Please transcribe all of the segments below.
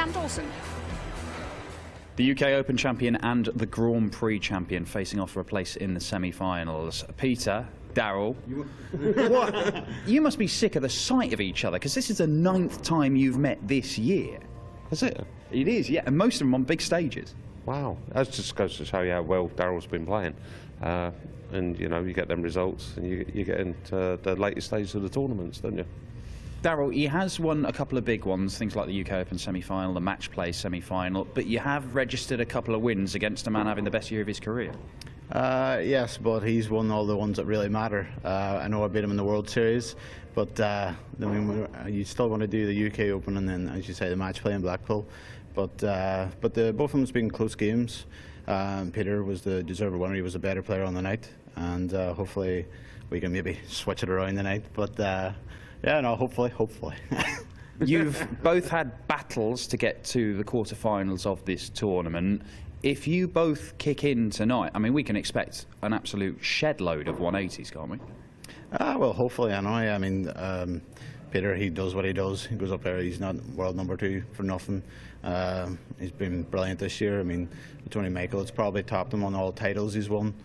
Sam Dawson. The UK Open champion and the Grand Prix champion facing off for a place in the semi-finals. Peter, Darrell, what? You must be sick of the sight of each other, because this is the 9th time you've met this year. Is it? It is, yeah, and most of them on big stages. Wow, that just goes to show you how well Darrell's been playing. And, you know, you get them results and you get into the later stages of the tournaments, don't you? Darrell, he has won a couple of big ones, things like the UK Open semi-final, the match play semi-final, but you have registered a couple of wins against a man having the best year of his career. Yes, but he's won all the ones that really matter. I know I beat him in the World Series, but I mean, you still want to do the UK Open and then, as you say, the match play in Blackpool. But both of them has been close games. Peter was the deserved winner. He was a better player on the night, and hopefully we can maybe switch it around the night. But yeah, no, hopefully. You've both had battles to get to the quarterfinals of this tournament. If you both kick in tonight, I mean, we can expect an absolute shed load of 180s, can't we? Well, hopefully, I mean, Peter, he does what he does. He goes up there, he's not world #2 for nothing. He's been brilliant this year. I mean, Tony Michael has probably topped him on all titles he's won.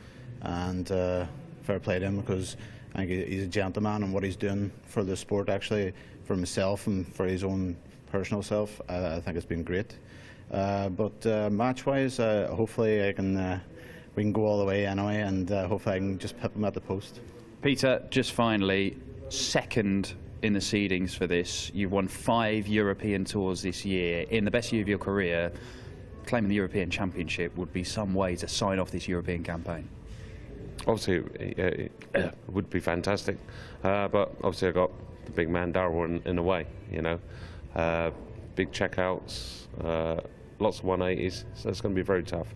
And fair play to him, because I think he's a gentleman, and what he's doing for the sport, actually, for himself and for his own personal self, I think it's been great. But match-wise, hopefully we can go all the way anyway, and hopefully I can just pip him at the post. Peter, just finally, second in the seedings for this. You've won 5 European tours this year. In the best year of your career, claiming the European Championship would be some way to sign off this European campaign. Obviously, it would be fantastic, but obviously I got the big man Darrell in the way, you know. Big checkouts, lots of 180s, so it's going to be very tough.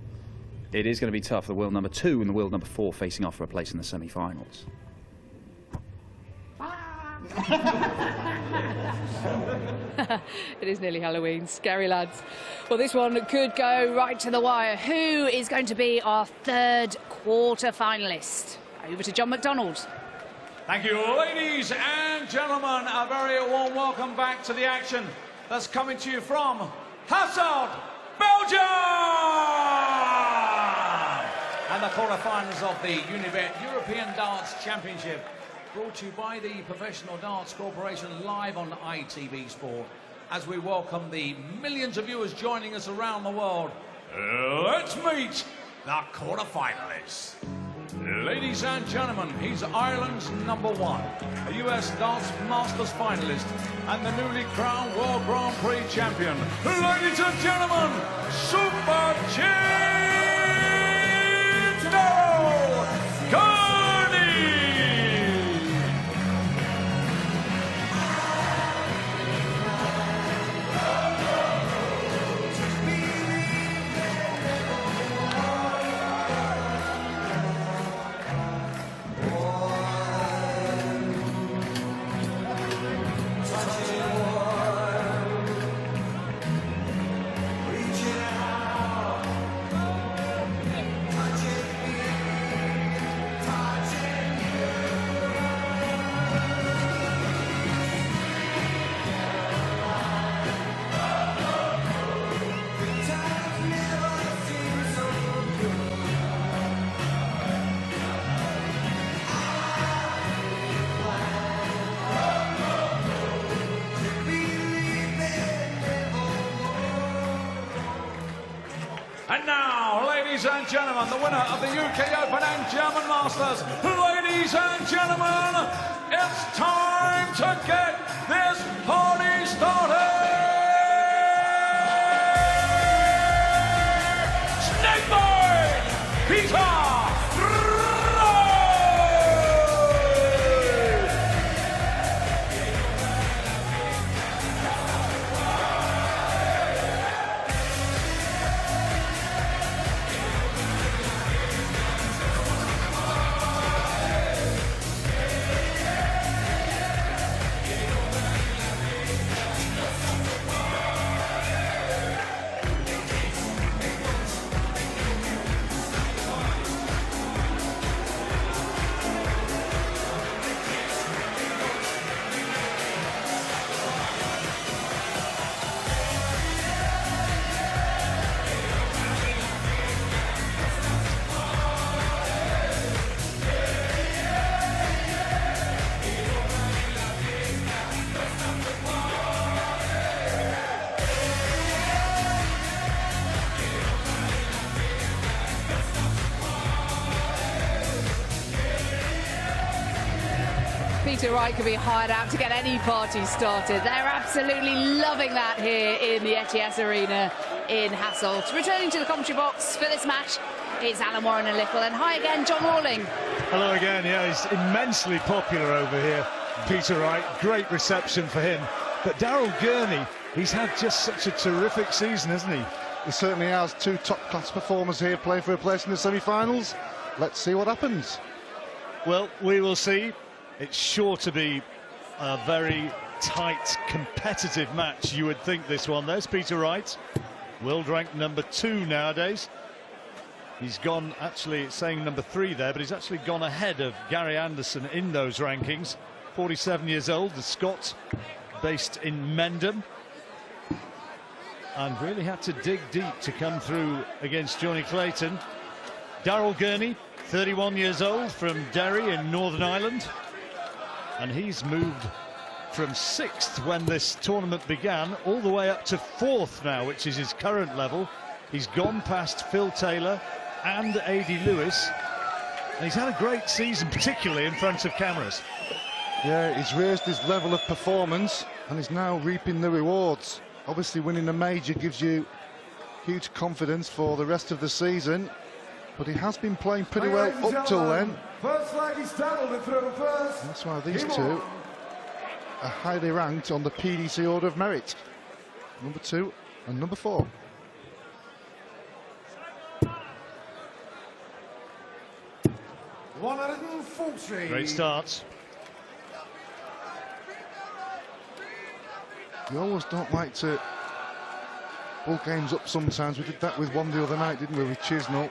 It is going to be tough. The world #2 and the world #4 facing off for a place in the semi-finals. It is nearly Halloween. Scary lads. Well, this one could go right to the wire. Who is going to be our 3rd quarter-finalist? Over to John McDonald. Thank you, ladies and gentlemen. A very warm welcome back to the action that's coming to you from Hasselt, Belgium! And the quarter-finals of the Unibet European Darts Championship, brought to you by the Professional Darts Corporation, live on ITV Sport, as we welcome the millions of viewers joining us around the world. Let's meet the quarter-finalists. Ladies and gentlemen, he's Ireland's #1, a US Darts Masters finalist, and the newly crowned World Grand Prix champion. Ladies and gentlemen, Super G Darrell Gurney! And now, ladies and gentlemen, the winner of the UK Open and German Masters. Ladies and gentlemen, it's time to get this party started! Snakebite, Peter! Peter Wright could be hired out to get any party started. They're absolutely loving that here in the Etihad Arena in Hasselt. Returning to the commentary box for this match, it's Alan Warren and Little. And hi again, John Rawling. Hello again. Yeah, he's immensely popular over here, Peter Wright. Great reception for him. But Daryl Gurney, he's had just such a terrific season, hasn't he? He certainly has. Two top-class performers here playing for a place in the semi-finals. Let's see what happens. Well, we will see. It's sure to be a very tight, competitive match, you would think, this one. There's Peter Wright, world ranked number 2 nowadays. He's gone, actually, it's saying number 3 there, but he's actually gone ahead of Gary Anderson in those rankings. 47 years old, the Scot, based in Mendham. And really had to dig deep to come through against Johnny Clayton. Daryl Gurney, 31 years old, from Derry in Northern Ireland. And he's moved from 6th when this tournament began all the way up to 4th now, which is his current level. He's gone past Phil Taylor and A.D. Lewis. And he's had a great season, particularly in front of cameras. Yeah, he's raised his level of performance and is now reaping the rewards. Obviously, winning a major gives you huge confidence for the rest of the season. But he has been playing pretty well up till then. First flag is down, the throw first. That's why these two are highly ranked on the PDC Order of Merit. Number 2 and number 4. Great start. You always don't like to pull games up sometimes. We did that with one the other night, didn't we, with Chisnell?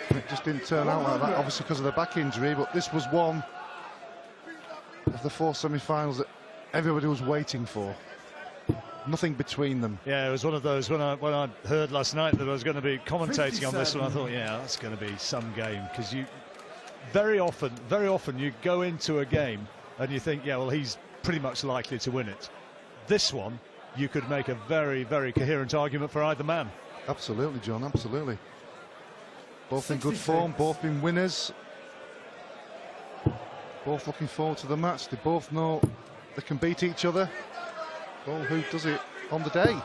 And it just didn't turn out like that, obviously because of the back injury, but this was one of the 4 semi-finals that everybody was waiting for. Nothing between them. Yeah, it was one of those, when I heard last night that I was going to be commentating on this one, I thought, yeah, that's going to be some game, because you very often you go into a game and you think, yeah, well, he's pretty much likely to win it. This one, you could make a very, very coherent argument for either man. Absolutely, John, absolutely. Both in good form, both been winners. Both looking forward to the match. They both know they can beat each other. Well, who does it on the day?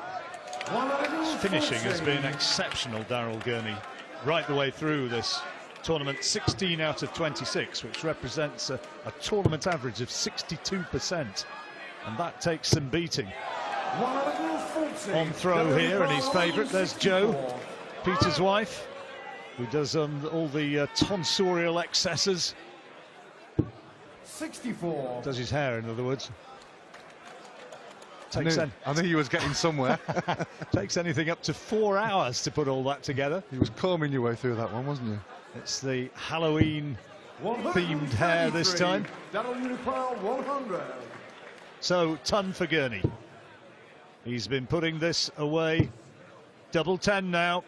His finishing has been exceptional, Daryl Gurney, right the way through this tournament. 16 out of 26, which represents a tournament average of 62%. And that takes some beating. On throw here, and his favourite, there's Jo, Peter's wife, who does all the tonsorial excesses. 64. Does his hair, in other words. I knew he was getting somewhere. Takes anything up to 4 hours to put all that together. He was combing your way through that one, wasn't you? It's the Halloween-themed hair this time. Daryl Unipile 100. So, ton for Gurney. He's been putting this away. Double 10 now.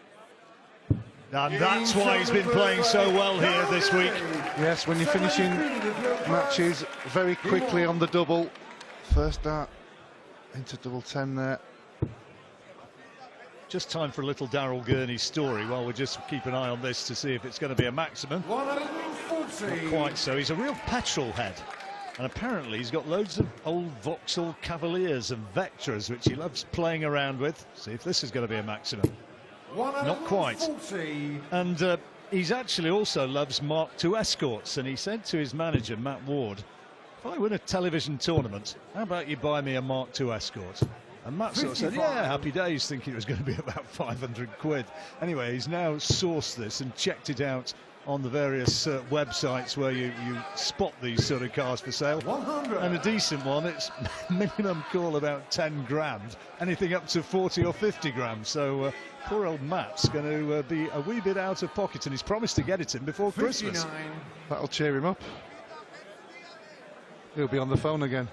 And that's why he's been playing so well here this week. Yes, when you're finishing matches very quickly on the double. First start into double 10 there. Just time for a little Daryl Gurney story while we just keep an eye on this to see if it's going to be a maximum. 140. Not quite so. He's a real petrol head. And apparently he's got loads of old Vauxhall Cavaliers and Vectras, which he loves playing around with. See if this is going to be a maximum. Not quite. And he's actually also loves Mark II Escorts. And he said to his manager, Matt Ward, if I win a television tournament, how about you buy me a Mark II Escort? And Matt sort of said, yeah, happy days, thinking it was going to be about 500 quid. Anyway, he's now sourced this and checked it out on the various websites where you spot these sort of cars for sale. 100. And a decent one, it's minimum call about 10 grand, anything up to 40 or 50 grand. So poor old Matt's going to be a wee bit out of pocket, and he's promised to get it in before 59. Christmas. That'll cheer him up. He'll be on the phone again.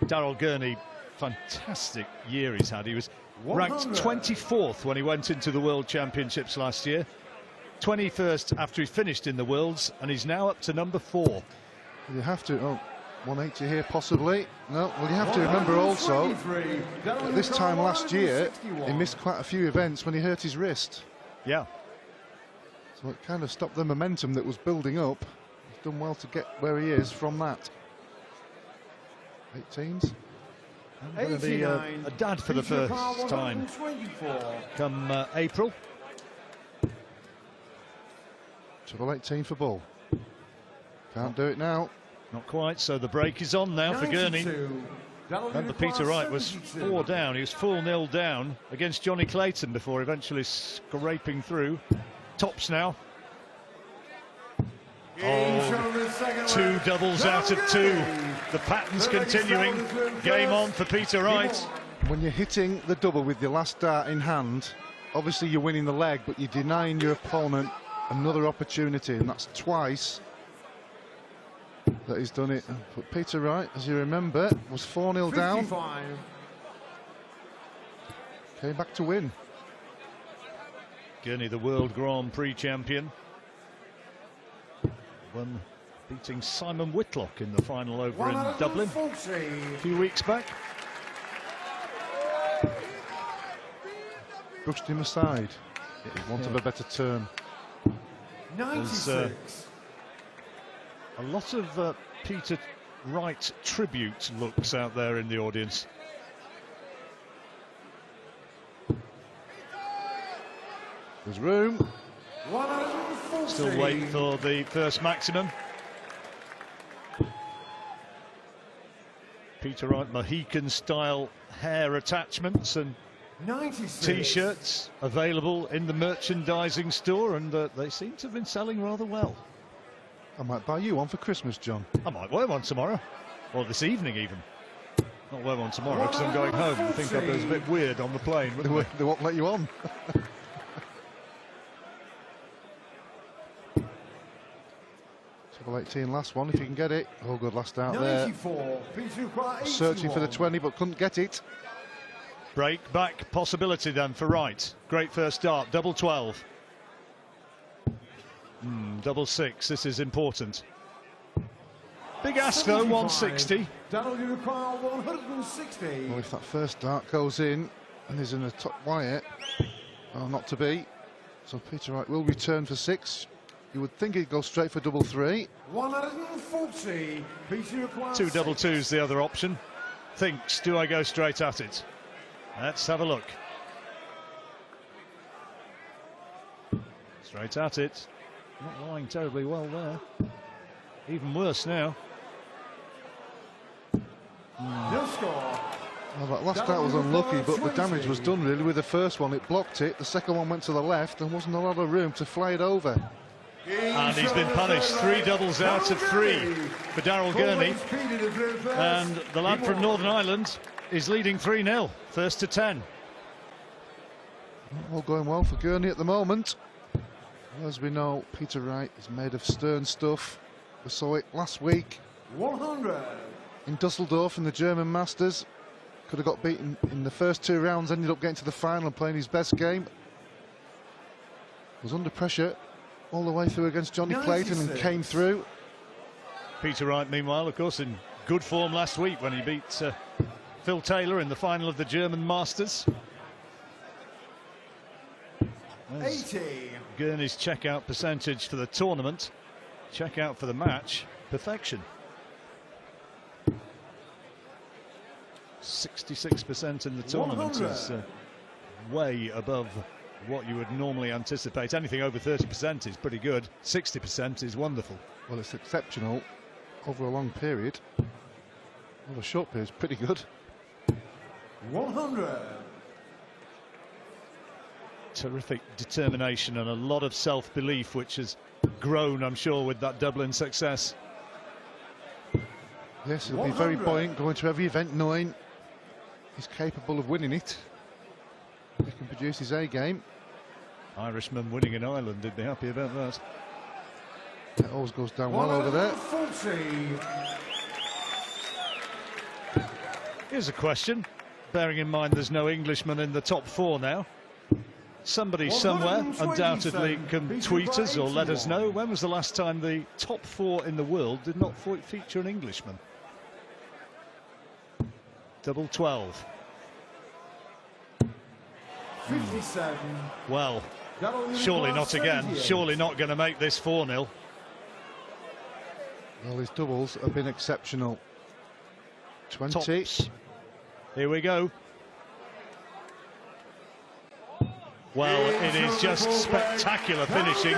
Daryl Gurney, fantastic year he's had. He was ranked 24th when he went into the World Championships last year. 21st after he finished in the Worlds, and he's now up to number 4. You have to, 180 here possibly. No, well, you have to remember also, at this time last year, he missed quite a few events when he hurt his wrist. Yeah. So it kind of stopped the momentum that was building up. done well to get where he is from that. 18s. I'm going to be a dad for the first time come April. Treble 18 for Bull. Can't do it now. Not quite, so the break is on now for Gurney. Remember, Peter Wright was 4 down. He was 4-0 down against Johnny Clayton before eventually scraping through. Tops now. Oh, 2 doubles out of 2. The pattern's continuing. Game on for Peter Wright. When you're hitting the double with your last dart in hand, obviously you're winning the leg, but you're denying your opponent another opportunity, and that's twice that he's done it. But Peter Wright, as you remember, was 4-0 down. Came back to win. Gurney, the World Grand Prix champion. Won, beating Simon Whitlock in the final over in Dublin a few weeks back. Brushed him aside. Want of a better term. There's a lot of Peter Wright tribute looks out there in the audience. There's room. Still waiting for the first maximum. Peter Wright Mohican style hair attachments and T-shirts available in the merchandising store, and they seem to have been selling rather well. I might buy you one for Christmas, John. I might wear one tomorrow, or this evening even. Not wear one tomorrow because I'm going home. I think that was a bit weird on the plane. They won't let you on. Treble 18, last one, if you can get it. Oh, good, last out there. Searching for the 20, but couldn't get it. Break back possibility then for Wright. Great first start, double 12. Double 6, this is important. Big ask though, 160. That'll require 160. Well, if that first dart goes in and is in a top wire, well, not to be. So Peter Wright will return for 6. You would think he'd go straight for double 3. 140. Peter requires 2 double 2's the other option. Thinks, do I go straight at it? Let's have a look. Straight at it. Not lying terribly well there. Even worse now. Your score. Well, that last dart was unlucky, but the damage was done really with the first one. It blocked it. The second one went to the left and wasn't a lot of room to fly it over. And he's been punished. 3 doubles out of 3 for Daryl Gurney. And the lad from Northern Ireland is leading 3-0, first to 10. All going well for Gurney at the moment. As we know, Peter Wright is made of stern stuff. We saw it last week 100 in Dusseldorf in the German Masters. Could have got beaten in the first 2 rounds, ended up getting to the final and playing his best game. Was under pressure all the way through against Johnny Clayton and came through. Peter Wright, meanwhile, of course, in good form last week when he beat Phil Taylor in the final of the German Masters. 80. Gurney's checkout percentage for the tournament, checkout for the match, perfection. 66% in the tournament is way above what you would normally anticipate. Anything over 30% is pretty good. 60% is wonderful. Well, it's exceptional over a long period. Over a short period, it's pretty good. 100. Terrific determination and a lot of self-belief, which has grown, I'm sure, with that Dublin success. Yes, he'll be very buoyant going to every event knowing he's capable of winning it. He can produce his A game. Irishman winning in Ireland, they'd be happy about that. It always goes down well over there. 40. Here's a question, bearing in mind there's no Englishman in the top 4 now. Somebody somewhere undoubtedly can tweet us or let us know. When was the last time the top 4 in the world did not feature an Englishman? Double 12. 57. Well, surely not again. Surely not going to make this 4-0. Well, his doubles have been exceptional. 20. Tops. Here we go. Well, it is just spectacular finishing.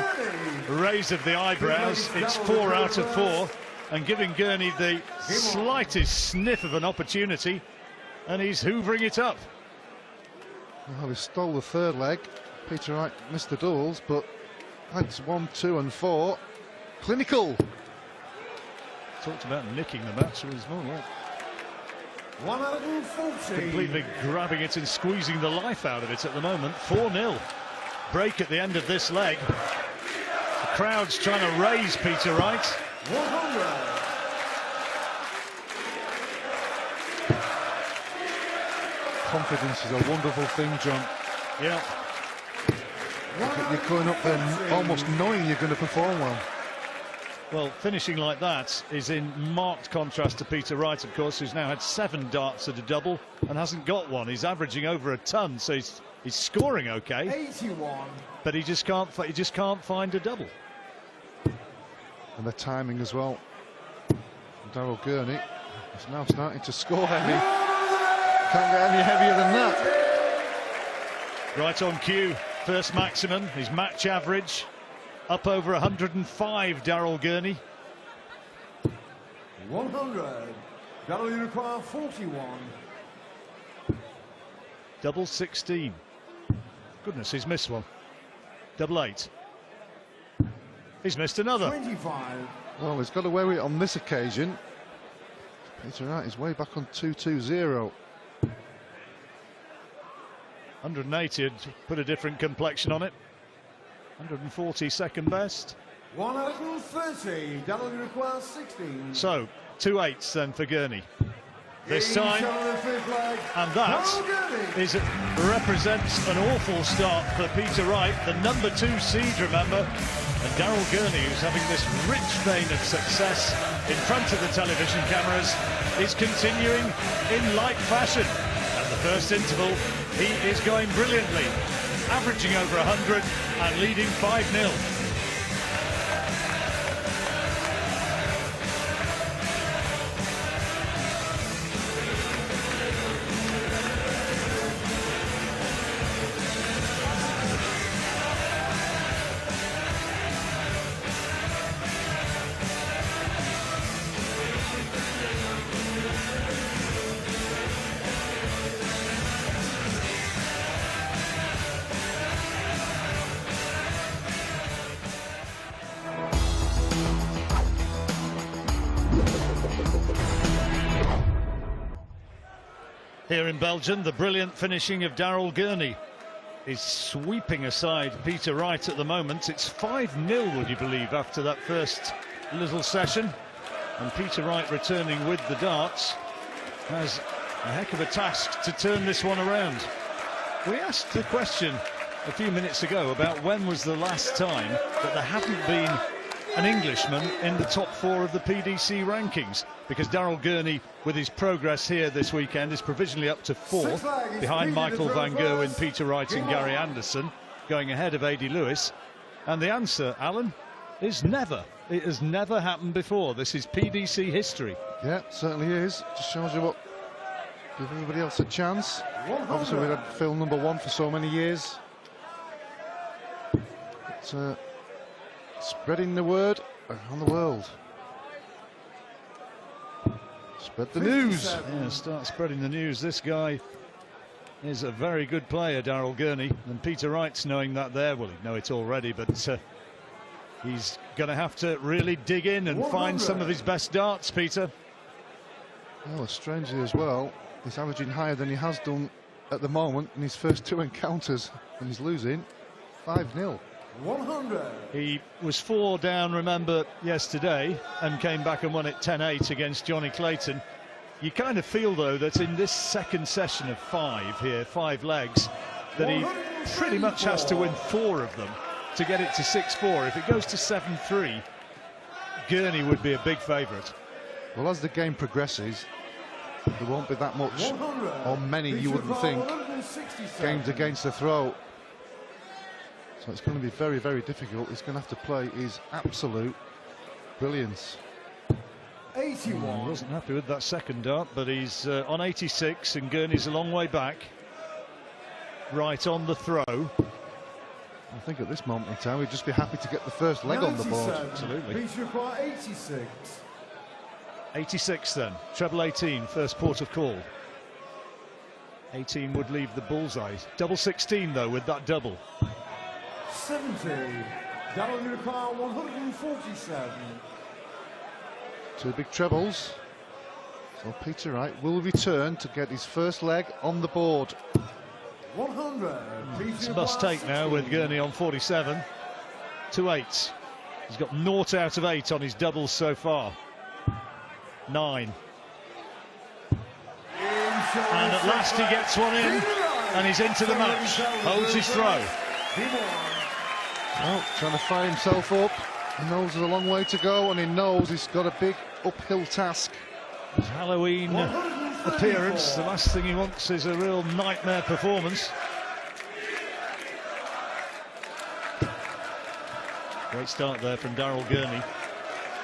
Raise of the eyebrows. It's 4 out of 4, and giving Gurney the slightest sniff of an opportunity, and he's hoovering it up. Well, he stole the third leg. Peter Wright missed the doubles, but legs 1, 2 and 4. Clinical. Talked about nicking the match. It was more like 140. completely grabbing it and squeezing the life out of it at the moment. 4-0. Break at the end of this leg. The crowd's trying to raise Peter Wright. 100. Confidence is a wonderful thing, John. Yeah. You're going up there almost knowing you're going to perform well. Well, finishing like that is in marked contrast to Peter Wright, of course, who's now had 7 darts at a double and hasn't got one. He's averaging over a ton, so he's scoring okay. 81. But he just can't find a double. And the timing as well. Darryl Gurney is now starting to score heavy. Can't get any heavier than that. Right on cue. First maximum, his match average. Up over 105, Darryl Gurney. 100. That'll require 41. Double 16. Goodness, he's missed one. Double 8. He's missed another. 25. Well, he's got away with it on this occasion. Peter Wright is way back on 2-2-0. 180 had put a different complexion on it. 140 second best. 130. That'll require 16. So 2 8s then for Gurney this time, and that represents an awful start for Peter Wright, the #2 seed, remember, and Darryl Gurney, who's having this rich vein of success in front of the television cameras, is continuing in like fashion. At the first interval, he is going brilliantly, averaging over 100 and leading 5-0. Here in Belgium, the brilliant finishing of Darryl Gurney is sweeping aside Peter Wright at the moment. It's 5-0, would you believe, after that first little session. And Peter Wright, returning with the darts, has a heck of a task to turn this one around. We asked the question a few minutes ago about when was the last time that there hadn't been an Englishman in the top 4 of the PDC rankings, because Darryl Gurney, with his progress here this weekend, is provisionally up to 4th, behind Michael van Gerwen, Peter Wright and Gary Anderson, going ahead of Adi Lewis. And the answer, Alan, is never. It has never happened before. This is PDC history. Yeah, certainly is. Just shows you what, give everybody else a chance. Obviously we had Phil #1 for so many years. But, spreading the word around the world. Spread the news. Yeah, start spreading the news. This guy is a very good player, Darryl Gurney, and Peter Wright's knowing that there. Well, he'd know it already, but he's going to have to really dig in and find some of his best darts, Peter. Well, strangely as well, he's averaging higher than he has done at the moment in his first 2 encounters, and he's losing 5-0. 100. He was 4 down, remember, yesterday, and came back and won it 10-8 against Johnny Clayton. You kind of feel, though, that in this second session of 5 here, 5 legs, that he pretty much has to win 4 of them to get it to 6-4. If it goes to 7-3, Gurney would be a big favourite. Well, as the game progresses, there won't be that much, or many, you wouldn't think, games against the throat. So it's going to be very, very difficult. He's going to have to play his absolute brilliance. He 81. wasn't happy with that second dart, but he's on 86, and Gurney's a long way back. Right on the throw. I think at this moment in time, we'd just be happy to get the first leg on the board. 97. Absolutely. Peter require 86. 86 then, treble 18, first port of call. 18 would leave the bullseye. Double 16 though with that double. 70. That'll require 147. Two big trebles. So Peter Wright will return to get his first leg on the board. 100. It's a must take now with Gurney on 47. 2 8s. He's got 0 out of 8 on his doubles so far. 9. And at last he gets one in, and he's into the match. Holds his throw. Well, trying to fire himself up. He knows there's a long way to go, and he knows he's got a big uphill task. His Halloween appearance, the last thing he wants is a real nightmare performance. Great start there from Daryl Gurney.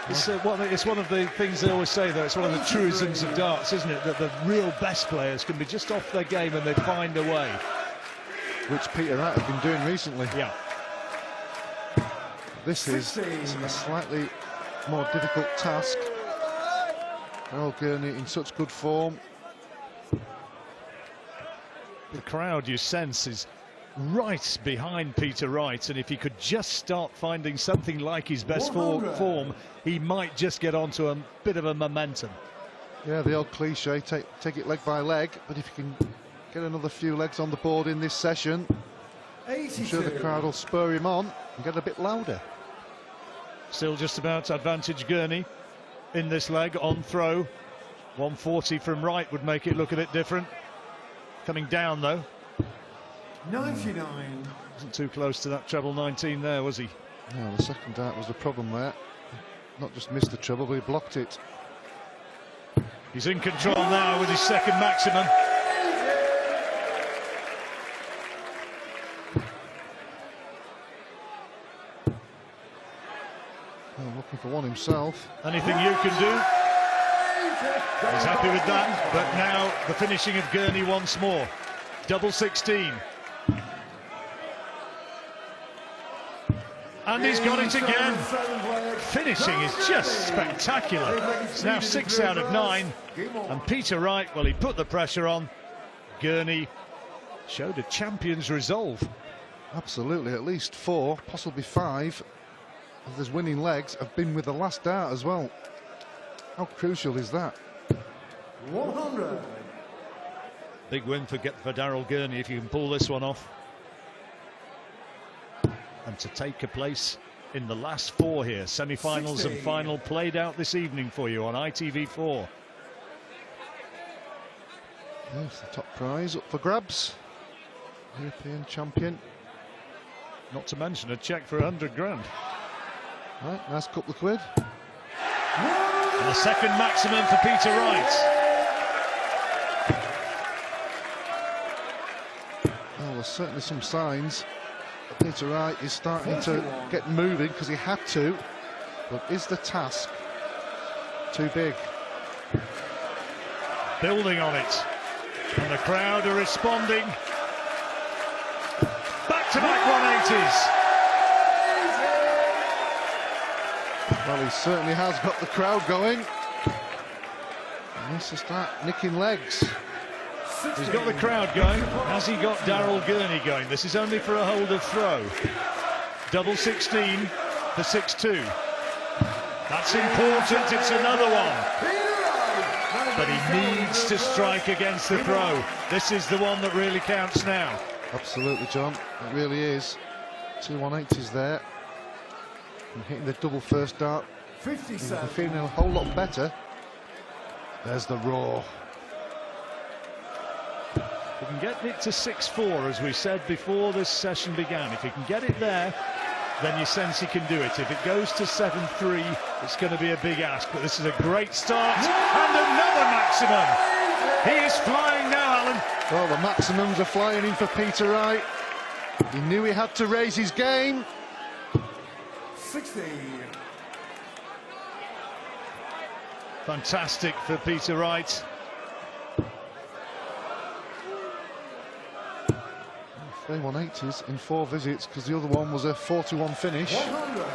It's one of the things they always say, though. It's one of the truisms of darts, isn't it? That the real best players can be just off their game and they find a way. Which Peter Wright has been doing recently. Yeah. This is a slightly more difficult task. Daryl Gurney in such good form. The crowd, you sense, is right behind Peter Wright, and if he could just start finding something like his best form, he might just get onto a bit of a momentum. Yeah, the old cliche, take it leg by leg, but if you can get another few legs on the board in this session, I'm sure the crowd will spur him on and get a bit louder. Still just about advantage Gurney in this leg on throw. 140 from Wright would make it look a bit different. Coming down though. 99. Wasn't too close to that treble 19 there, was he? No, the second dart was the problem there. Not just missed the treble, but he blocked it. He's in control now with his second maximum. Well, looking for one himself. Anything you can do? He's happy with that, but now the finishing of Gurney once more. Double 16. And he's got it again. Finishing is just spectacular. It's now 6 out of 9. And Peter Wright, well, he put the pressure on. Gurney showed a champion's resolve. Absolutely, at least 4, possibly 5 of his winning legs have been with the last dart as well. How crucial is that? 100. Big win for Daryl Gurney if you can pull this one off. And to take a place in the last 4 here, semi-finals and final played out this evening for you on ITV4. Yes, the top prize up for grabs. European champion. Not to mention a cheque for 100 grand. Right, nice couple of quid. And the second maximum for Peter Wright. Well, there's certainly some signs that Peter Wright is starting to get moving because he had to. But is the task too big? Building on it. And the crowd are responding. Back-to-back 180s. Well, he certainly has got the crowd going. He needs to start nicking legs. He's got the crowd going. Has he got Daryl Gurney going? This is only for a hold of throw. Double 16 for 6-2. That's important. It's another one. But he needs to strike against the throw. This is the one that really counts now. Absolutely, John. It really is. 2 180s there. And hitting the double first dart. 57. Feeling a whole lot better. There's the roar. He can get it to 6-4, as we said before this session began. If he can get it there, then you sense he can do it. If it goes to 7-3, it's going to be a big ask. But this is a great start. And another maximum. He is flying now, Alan. Well, the maximums are flying in for Peter Wright. He knew he had to raise his game. 60. Fantastic for Peter Wright. 3 180s in 4 visits, because the other one was a 41 finish. 100.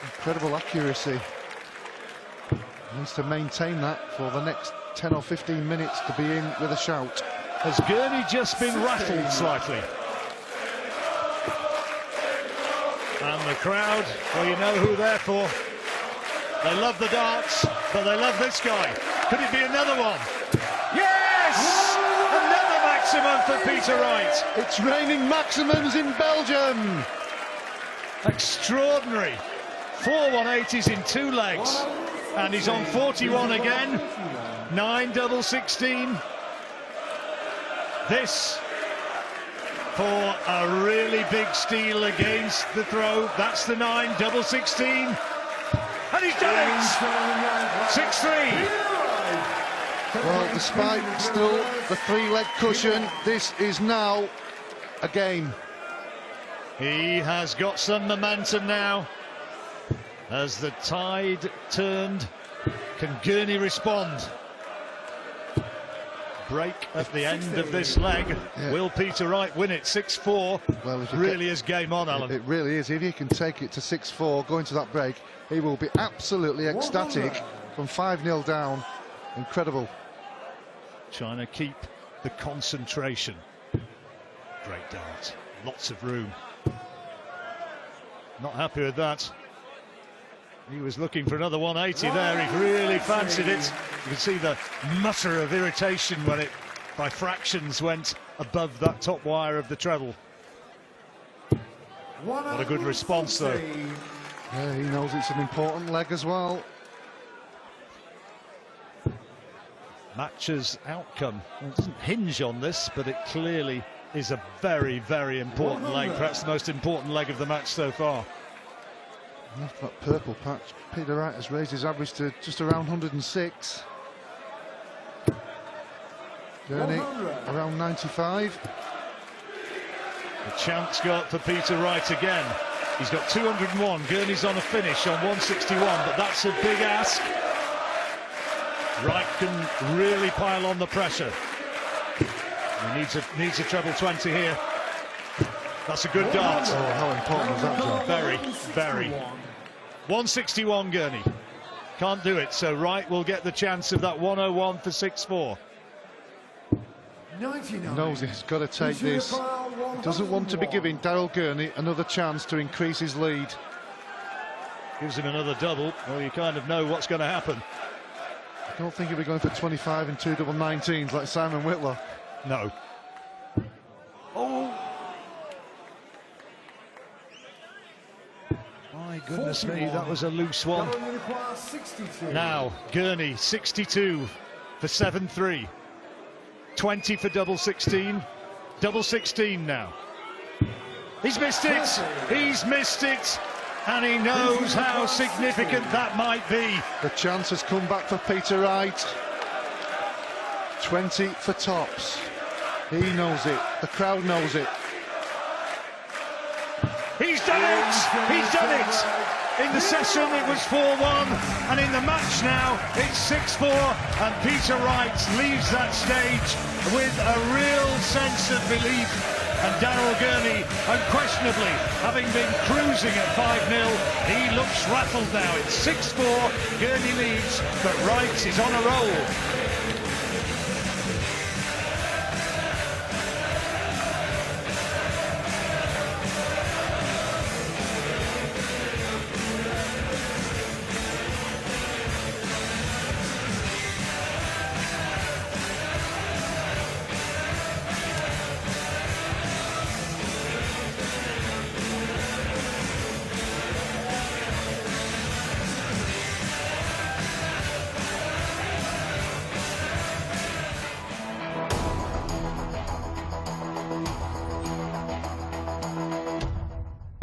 Incredible accuracy. Needs to maintain that for the next 10 or 15 minutes to be in with a shout. Has Gurney just been rattled slightly? And the crowd, well, you know who they're for. They love the darts, but they love this guy. Could it be another one? Yes! Another maximum for Peter Wright. It's raining maximums in Belgium. Extraordinary. 4 180s in 2 legs. And he's on 41 again. 9 double 16. This for a really big steal against the throw. That's the 9 double 16. And he's done it! 6-3. Well, despite still the 3-leg cushion, this is now a game. He has got some momentum now. As the tide turned, can Gurney respond? Break at the end of this leg. Yeah. Will Peter Wright win it? 6-4. Well, if you really is game on, Alan. It really is. If he can take it to 6-4, going to that break, he will be absolutely ecstatic from 5-0 down. Incredible. Trying to keep the concentration. Great dart. Lots of room. Not happy with that. He was looking for another 180 there. He really fancied it. You can see the mutter of irritation when it, by fractions, went above that top wire of the treble. What a good response, though. Yeah, he knows it's an important leg as well. Match's outcome doesn't hinge on this, but it clearly is a very, very important leg. Perhaps the most important leg of the match so far. After that purple patch, Peter Wright has raised his average to just around 106. Gurney around 95. A chance got for Peter Wright again. He's got 201. Gurney's on a finish on 161, but that's a big ask. Wright can really pile on the pressure. He needs a treble 20 here. That's a good dart. Oh, how important was that, John? Very, very. 161 Gurney. Can't do it, so Wright will get the chance of that 101 for 6-4. He knows he's got to take this. He doesn't want to be giving Daryl Gurney another chance to increase his lead. Gives him another double. Well, you kind of know what's going to happen. I don't think he'll be going for 25 and 2 double 19s like Simon Whitlock. No. Oh! My goodness me, that was a loose one. Now, Gurney, 62 for 7-3. 20 for double 16. Double 16 now. He's missed it! He's missed it! And he knows how significant that might be. The chance has come back for Peter Wright. 20 for tops. He knows it. The crowd knows it. He's done it! He's done it! In the session it was 4-1, and in the match now it's 6-4, and Peter Wright leaves that stage with a real sense of belief. And Daryl Gurney, unquestionably, having been cruising at 5-0, he looks rattled now. It's 6-4, Gurney leads, but Wright is on a roll.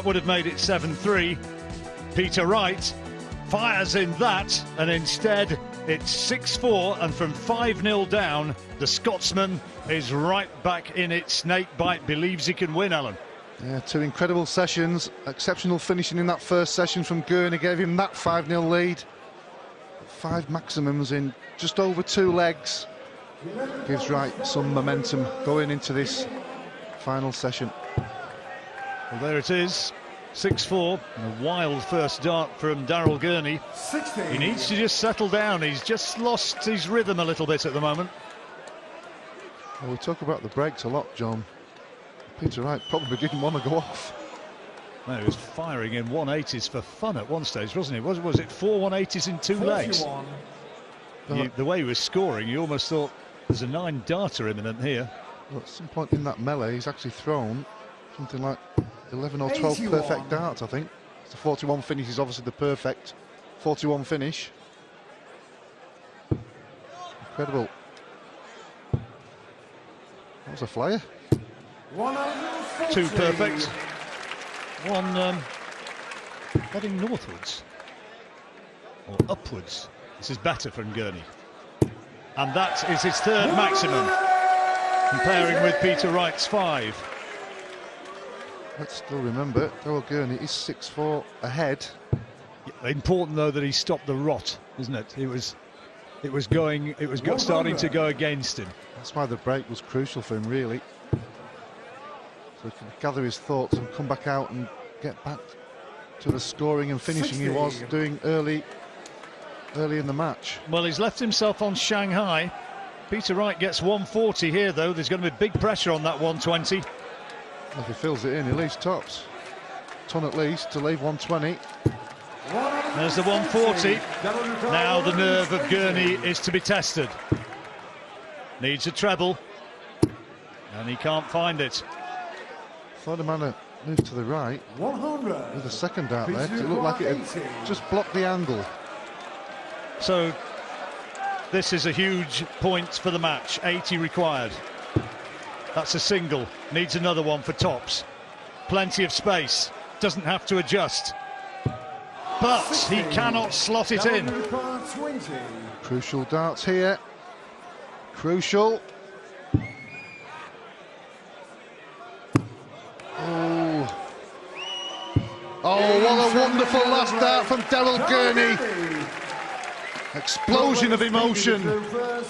Would have made it 7-3. Peter Wright fires in that, and instead it's 6-4, and from 5-0 down, the Scotsman is right back in it. Snakebite believes he can win, Alan. Yeah, 2 incredible sessions. Exceptional finishing in that first session from Gurney gave him that 5-0 lead. 5 maximums in just over 2 legs. Gives Wright some momentum going into this final session. Well, there it is, 6-4. A wild first dart from Daryl Gurney. 60. He needs to just settle down. He's just lost his rhythm a little bit at the moment. Well, we talk about the breaks a lot, John. Peter Wright probably didn't want to go off. No, he was firing in 180s for fun at one stage, wasn't he? Was it 4 180s in 2 legs? 41. The way he was scoring, you almost thought there's a 9-darter imminent here. Well, at some point in that melee, he's actually thrown something like 11 or 12 81. perfect darts, I think. The 41 finish is obviously the perfect 41 finish. Incredible. That was a flyer. 140. 2 perfect. One heading northwards or upwards. This is better from Gurney, and that is his 3rd maximum, comparing with Peter Wright's 5. Let's still remember, Daryl Gurney is 6-4 ahead. Important though that he stopped the rot, isn't it? It was starting to go against him. That's why the break was crucial for him, really. So he can gather his thoughts and come back out and get back to the scoring and finishing 60. he was doing early in the match. Well, he's left himself on Shanghai. Peter Wright gets 140 here, though. There's going to be big pressure on that 120. If he fills it in, he leaves tops. Ton at least to leave 120. There's the 140. Now the nerve of Gurney is to be tested. Needs a treble, and he can't find it. Thought the man moved to the right 100. with a second dart left. It looked like it had just blocked the angle. So this is a huge point for the match. 80 required. That's a single. Needs another one for tops. Plenty of space. Doesn't have to adjust. But he cannot slot it in. 20. Crucial darts here. Crucial. Oh, what a wonderful last dart from Daryl Gurney. Explosion of emotion.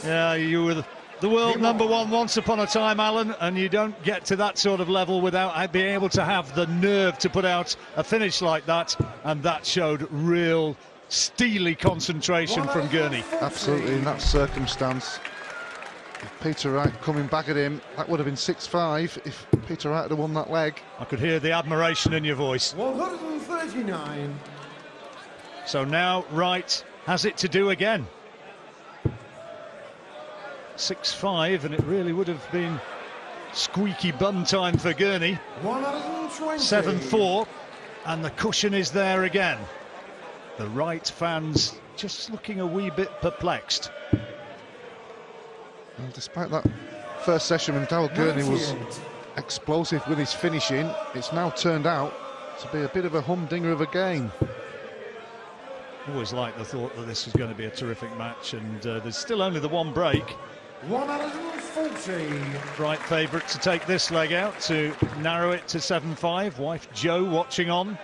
Yeah, you were the world #1 once upon a time, Alan, and you don't get to that sort of level without being able to have the nerve to put out a finish like that, and that showed real steely concentration from Gurney. Absolutely, in that circumstance. If Peter Wright coming back at him, that would have been 6-5 if Peter Wright had won that leg. I could hear the admiration in your voice. 139. So now Wright has it to do again. 6-5, and it really would have been squeaky bum time for Gurney. 120. 7-4, and the cushion is there again. The Wright fans just looking a wee bit perplexed. Well, despite that first session when Daryl Gurney was 98. explosive with his finishing, it's now turned out to be a bit of a humdinger of a game. Always liked the thought that this was going to be a terrific match, and there's still only the one break. 140. Wright favourite to take this leg out to narrow it to 7-5. Wife Jo watching on.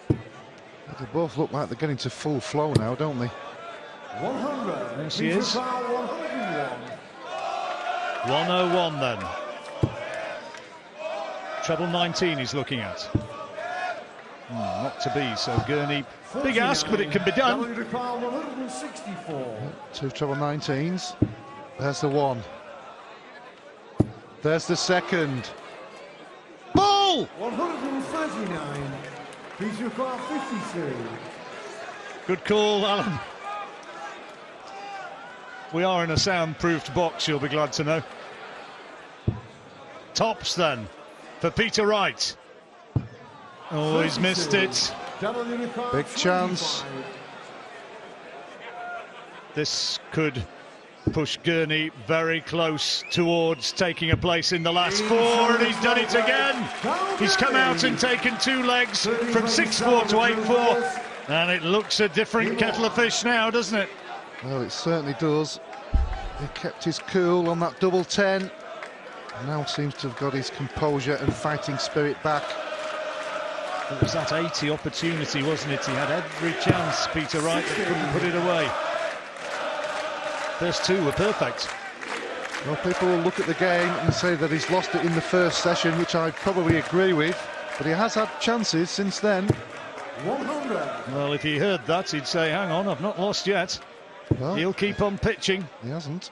They both look like they're getting to full flow now, don't they? 100. There she is. 101. 101 then. Treble 19 he's looking at. Not to be, so Gurney, big ask, but it can be done. 164. 2 treble 19s. There's the one. There's the second. Ball! 139. Peter Wright 52. Good call, Alan. We are in a soundproofed box, you'll be glad to know. Tops then for Peter Wright. Oh, he's missed it. Big chance. This could push Gurney very close towards taking a place in the last 4, and he's done it again. He's come out and taken 2 legs from 6-4 to 8-4, and it looks a different kettle of fish now, doesn't it? Well, it certainly does. He kept his cool on that double 10. Now seems to have got his composure and fighting spirit back. It was that 80 opportunity, wasn't it? He had every chance, Peter Wright, but couldn't put it away. First two were perfect. Well, people will look at the game and say that he's lost it in the first session, which I probably agree with, but he has had chances since then. 100. Well, if he heard that, he'd say, hang on, I've not lost yet. Well, He'll keep on pitching. he hasn't.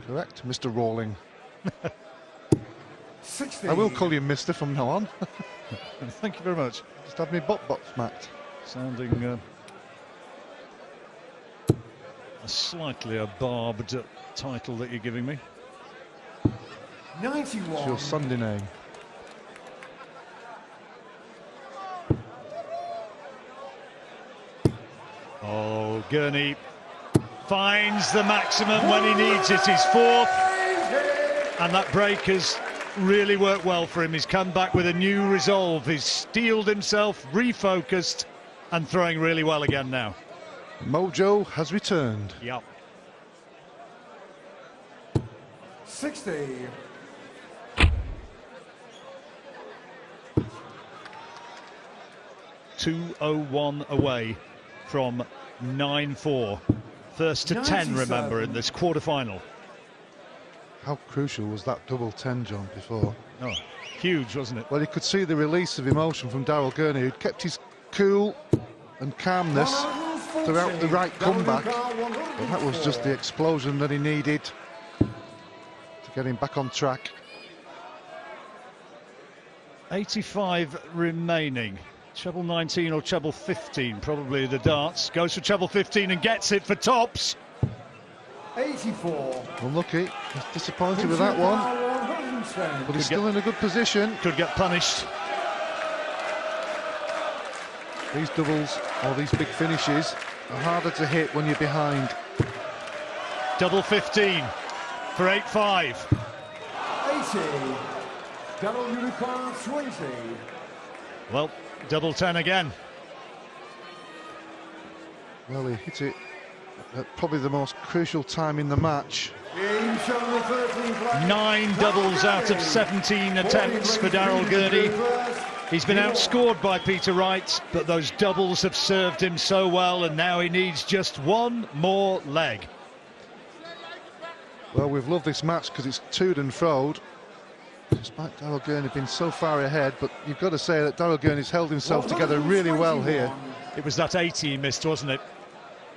Correct, Mr. Rawling. 60. I will call you Mister from now on. Thank you very much. Just have me bot smacked. Sounding a slightly barbed title that you're giving me. 91. It's your Sunday name. Oh, Gurney finds the maximum when he needs it. He's fourth, and that break has really worked well for him. He's come back with a new resolve. He's steeled himself, refocused, and throwing really well again now. Mojo has returned. Yep. 60. .201 away from 9-4. First to 10, remember, in this quarter-final. How crucial was that double 10, John, before? Oh, huge, wasn't it? Well, you could see the release of emotion from Daryl Gurney, who'd kept his cool and calmness throughout the right comeback. But that was just the explosion that he needed to get him back on track. 85 remaining. Treble 19 or treble 15, probably the darts. Goes for treble 15 and gets it for tops. 84. Unlucky. He's disappointed with that one. 110. But he's still in a good position. Could get punished. These doubles or these big finishes are harder to hit when you're behind. Double 15 for 8-5. 80. Double unicorn 20. Well, double 10 again. Well, he hit it at probably the most crucial time in the match. 9 doubles out of 17 attempts for Daryl Gurney. He's been outscored by Peter Wright, but those doubles have served him so well, and now he needs just one more leg. Well, we've loved this match because it's toed and froed, despite Daryl Gurney being so far ahead, but you've got to say that Daryl Gurney's held himself together really well here. It was that 80 he missed, wasn't it?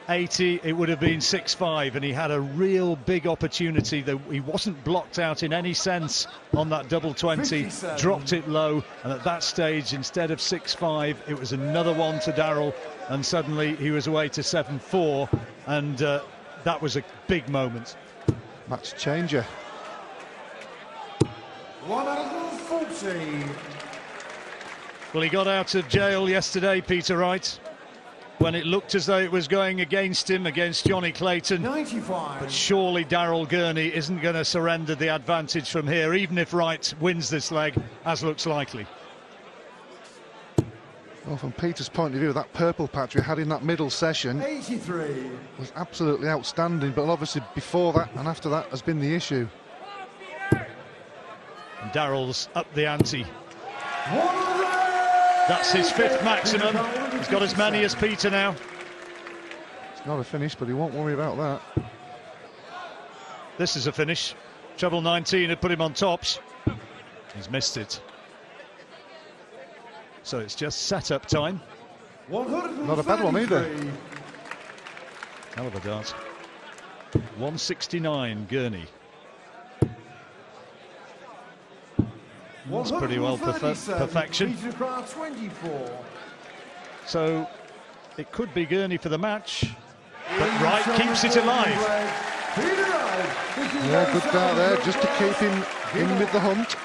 80, it would have been 6-5, and he had a real big opportunity that he wasn't blocked out in any sense on that double 20, dropped it low, and at that stage, instead of 6-5, it was another one to Daryl, and suddenly he was away to 7-4, and that was a big moment. Match changer. 140. Well, he got out of jail yesterday, Peter Wright, when it looked as though it was going against him, against Johnny Clayton. 95. But surely Daryl Gurney isn't going to surrender the advantage from here, even if Wright wins this leg, as looks likely. Well, from Peter's point of view, that purple patch we had in that middle session 83. was absolutely outstanding, but obviously before that and after that has been the issue. And Daryl's up the ante. 100. That's his 5th maximum. He's got as many as Peter now. It's not a finish, but he won't worry about that. This is a finish. Treble 19 had put him on tops. He's missed it. So it's just set-up time. Not a bad one either. Hell of a dart. 169, Gurney. That's pretty well perfection. 24. So it could be Gurney for the match, but Wright keeps it alive. Yeah, good dart there, just to keep him in with the hunt.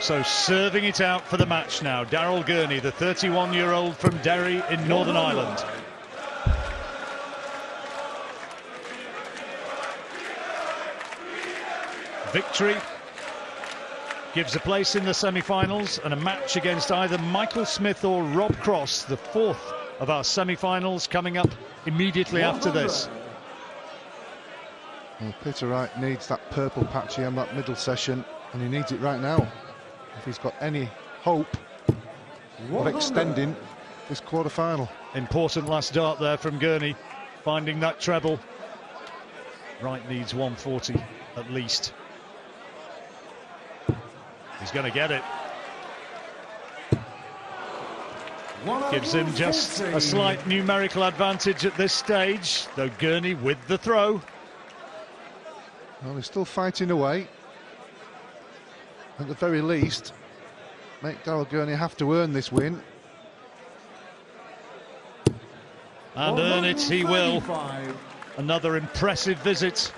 So serving it out for the match now, Daryl Gurney, the 31-year-old from Derry in Northern Ireland. Victory gives a place in the semi-finals and a match against either Michael Smith or Rob Cross, the 4th of our semi-finals, coming up immediately after this. Well, Peter Wright needs that purple patchy on that middle session, and he needs it right now if he's got any hope of extending this quarter-final. Important last dart there from Gurney. finding that treble. Wright needs 140 at least. He's going to get it. Gives him just a slight numerical advantage at this stage, though Gurney with the throw. Well, he's still fighting away. At the very least, make Daryl Gurney have to earn this win. And earn it he will. Another impressive visit.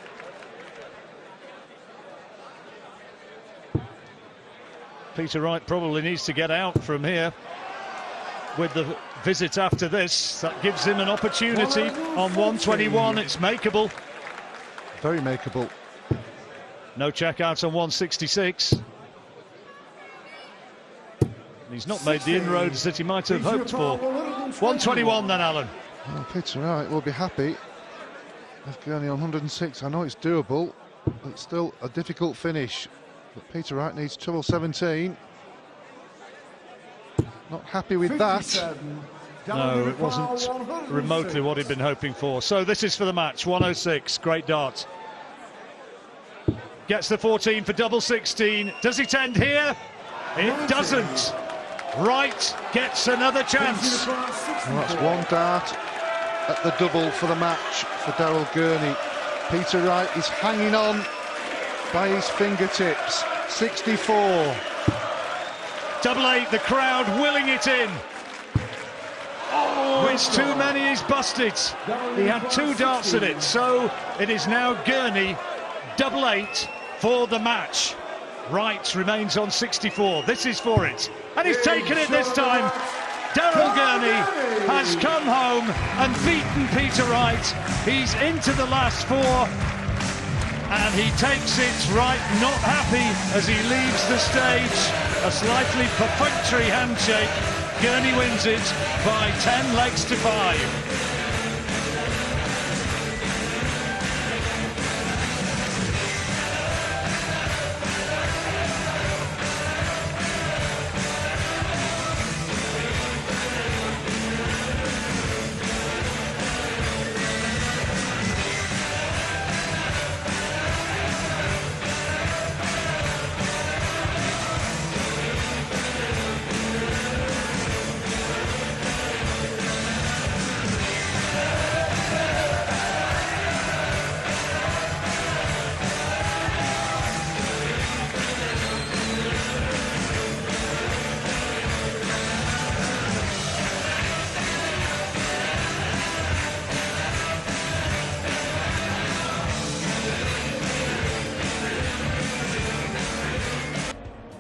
Peter Wright probably needs to get out from here with the visit after this. That gives him an opportunity on 121. It's makeable. Very makeable. No checkouts on 166. He's not made the inroads that he might have hoped for. 121 then, Alan. Well, Peter Wright will be happy. With Gurney on 106. I know it's doable, but it's still a difficult finish. But Peter Wright needs treble 17. Not happy with that. No, it wasn't remotely what he'd been hoping for. So this is for the match, 106, great dart. Gets the 14 for double 16. Does it end here? It doesn't. Wright gets another chance. Well, that's one dart at the double for the match for Daryl Gurney. Peter Wright is hanging on by his fingertips. 64. Double 8, the crowd willing it in. Oh, it's too many, he's busted. He had 2 darts at it, so it is now Gurney, double 8 for the match. Wright remains on 64, this is for it. And he's taken it this time. Daryl Gurney has come home and beaten Peter Wright. He's into the last 4. And he takes it. Wright not happy as he leaves the stage. A slightly perfunctory handshake. Gurney wins it by 10 legs to 5.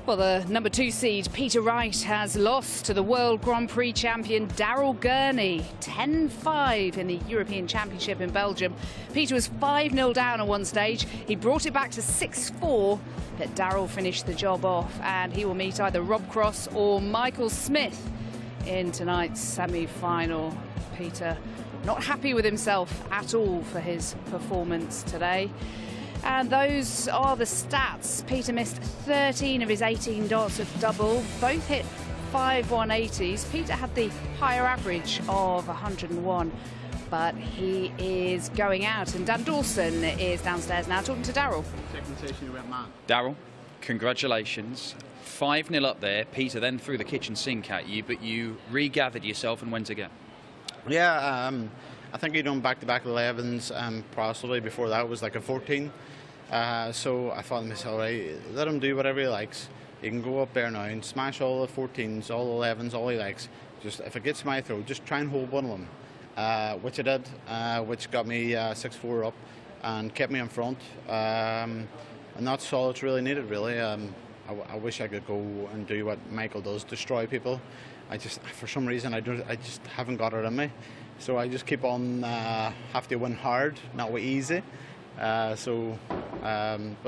Well, the number 2 seed, Peter Wright, has lost to the World Grand Prix champion Daryl Gurney, 10-5 in the European Championship in Belgium. Peter was 5-0 down at one stage. He brought it back to 6-4, but Daryl finished the job off, and he will meet either Rob Cross or Michael Smith in tonight's semi-final. Peter not happy with himself at all for his performance today. And those are the stats. Peter missed 13 of his 18 darts at double. Both hit 5 180s. Peter had the higher average of 101. But he is going out. And Dan Dawson is downstairs now talking to Daryl. Daryl, congratulations. 5-0 up there. Peter then threw the kitchen sink at you, but you regathered yourself and went again. Yeah, I think he done back-to-back 11s, possibly before that was like a 14. So I thought to myself, right, let him do whatever he likes. He can go up there now and smash all the 14s, all the 11s, all he likes. Just if it gets my throw, just try and hold one of them, which I did, which got me 6-4 up and kept me in front. And that's all it's really needed, really. I wish I could go and do what Michael does, destroy people. I just, for some reason, I just haven't got it in me. So I just keep on, have to win hard, not easy. But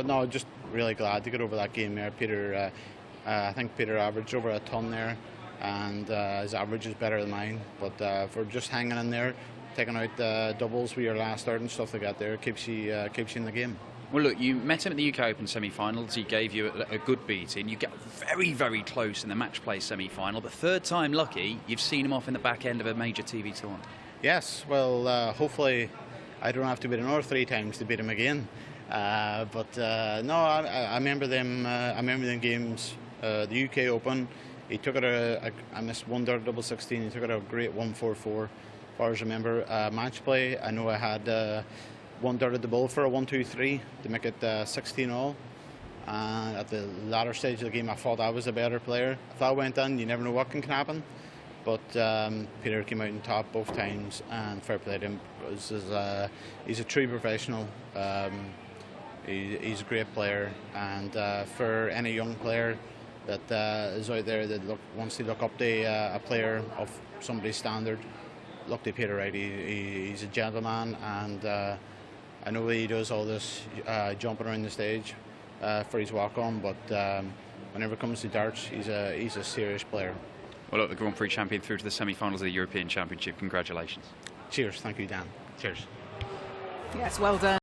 no, just really glad to get over that game there. Peter, I think Peter averaged over a ton there, and his average is better than mine. But for just hanging in there, taking out doubles with your last start and stuff like that, there keeps you in the game. Well, look, you met him at the UK Open semi-finals. He gave you a good beating. You get very, very close in the match play semi-final. But third time lucky, you've seen him off in the back end of a major TV tournament. Yes, well, hopefully I don't have to beat another 3 times to beat him again. But no, I remember them. I remember them games. The UK Open, he took it I missed one dart double 16. He took it a great 1-4-4. As far as I remember, match play, I know I had one dart at the ball for a 1-2-3 to make it 16 all. And at the latter stage of the game, I thought I was a better player. If that went in, you never know what can happen. But Peter came out on top both times, and fair play to him. He's a true professional. He's a great player, and for any young player that is out there that wants to look up to a player of somebody's standard, look to Peter Wright. He's a gentleman, and I know he does all this jumping around the stage for his walk-on, but whenever it comes to darts, he's a serious player. Well, look, the Grand Prix champion through to the semi-finals of the European Championship. Congratulations. Cheers. Thank you, Dan. Cheers. Yes, well done.